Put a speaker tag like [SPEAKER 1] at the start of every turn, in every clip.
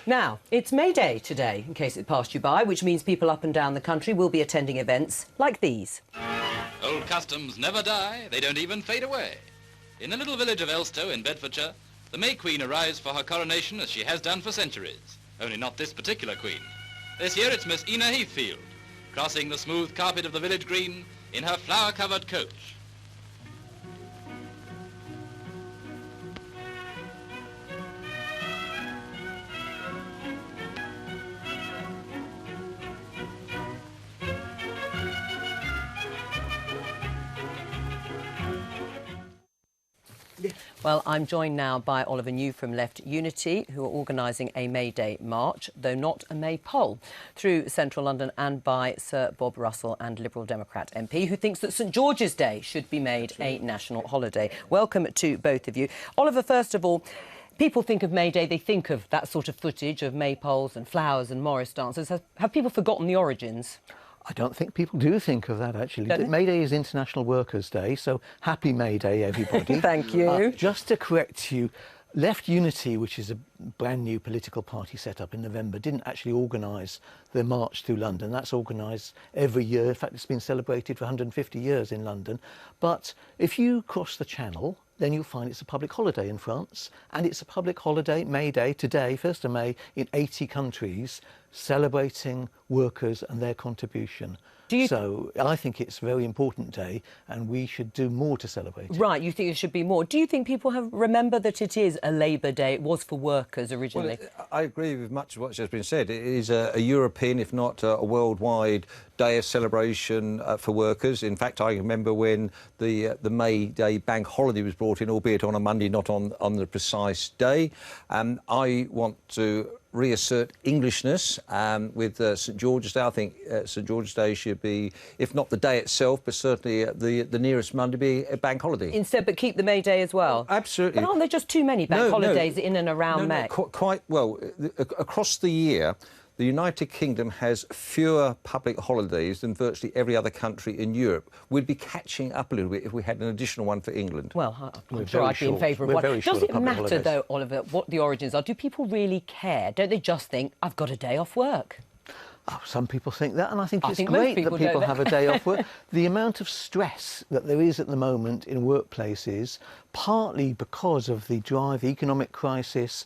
[SPEAKER 1] Now, it's May Day today, in case it passed you by, which means people up and down the country will be attending events like these.
[SPEAKER 2] Old customs never die, they don't even fade away. In the little village of Elstow in Bedfordshire, the May Queen arrives for her coronation as she has done for centuries. Only not this particular queen. This year it's Miss Ina Heathfield, crossing the smooth carpet of the village green in her flower-covered coach.
[SPEAKER 1] Well, I'm joined now by Oliver New from Left Unity, who are organising a May Day march, though not a May poll, through central London, and by Sir Bob Russell and Liberal Democrat MP, who thinks that St George's Day should be made a national holiday. Welcome to both of you. Oliver, first of all, people think of May Day, they think of that sort of footage of maypoles and flowers and Morris dancers. Have people forgotten the origins?
[SPEAKER 3] I don't think people do think of that, actually. May Day is International Workers' Day, so happy May Day, everybody.
[SPEAKER 1] Thank you.
[SPEAKER 3] Just to correct you, Left Unity, which is a brand new political party set up in November, didn't actually organise the march through London. That's organised every year. In fact, it's been celebrated for 150 years in London. But if you cross the Channel, then you'll find it's a public holiday in France, and it's a public holiday, May Day, today, 1st of May, in 80 countries, celebrating workers and their contribution. So I think it's a very important day, and we should do more to celebrate it.
[SPEAKER 1] Right, you think there should be more. Do you think people remember that it is a Labour Day? It was for workers originally.
[SPEAKER 4] Well, I agree with much of what's just been said. It is a European, if not a worldwide, day of celebration for workers. In fact, I remember when the May Day bank holiday was brought in, albeit on a Monday, not on the precise day. I want to reassert Englishness with St George's Day. I think St George's Day should be, if not the day itself, but certainly the nearest Monday be a bank holiday.
[SPEAKER 1] Instead, but keep the May Day as well?
[SPEAKER 4] Absolutely.
[SPEAKER 1] But aren't there just too many bank holidays in and around May?
[SPEAKER 4] Quite well. Across the year, the United Kingdom has fewer public holidays than virtually every other country in Europe. We'd be catching up a little bit if we had an additional one for England.
[SPEAKER 1] Well, I'm sure I'd be in favour of one. Does it matter, though, Oliver, what the origins are? Do people really care? Don't they just think, I've got a day off work?
[SPEAKER 3] Oh, some people think that, and I think it's great that people have a day off work. The amount of stress that there is at the moment in workplaces, partly because of the drive, economic crisis,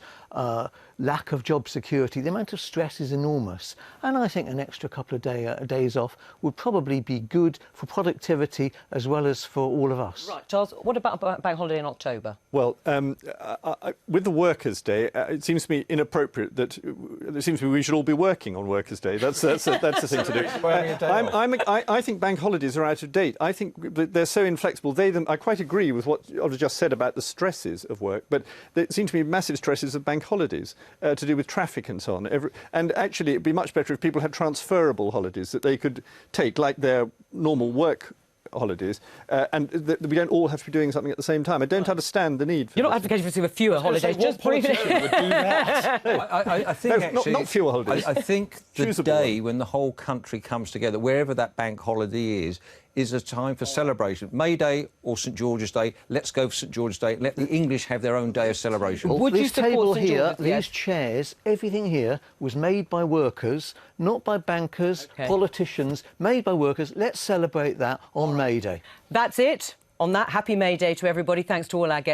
[SPEAKER 3] lack of job security, the amount of stress is enormous. And I think an extra couple of days off would probably be good for productivity as well as for all of us.
[SPEAKER 1] Right, Charles, what about bank holiday in October?
[SPEAKER 5] Well, with the Workers' Day, it seems to me inappropriate that we should all be working on Workers' Day. That's the thing to do. I think bank holidays are out of date. I think they're so inflexible. I quite agree with what Oliver just said about the stresses of work, but there seem to be massive stresses of bank holidays to do with traffic and so on. And actually, it'd be much better if people had transferable holidays that they could take, like their normal work holidays, and we don't all have to be doing something at the same time. I don't understand the need for
[SPEAKER 1] You're not advocating for fewer holidays, just
[SPEAKER 4] politician would do that. I think actually,
[SPEAKER 5] not fewer holidays.
[SPEAKER 4] I think the day when the whole country comes together, wherever that bank holiday is a time for celebration. May Day or St George's Day, let's go for St George's Day. Let the English have their own day of celebration.
[SPEAKER 3] Well, this table here, these chairs, everything here was made by workers, not by bankers, politicians, made by workers. Let's celebrate that on May Day.
[SPEAKER 1] That's it. On that, happy May Day to everybody. Thanks to all our guests.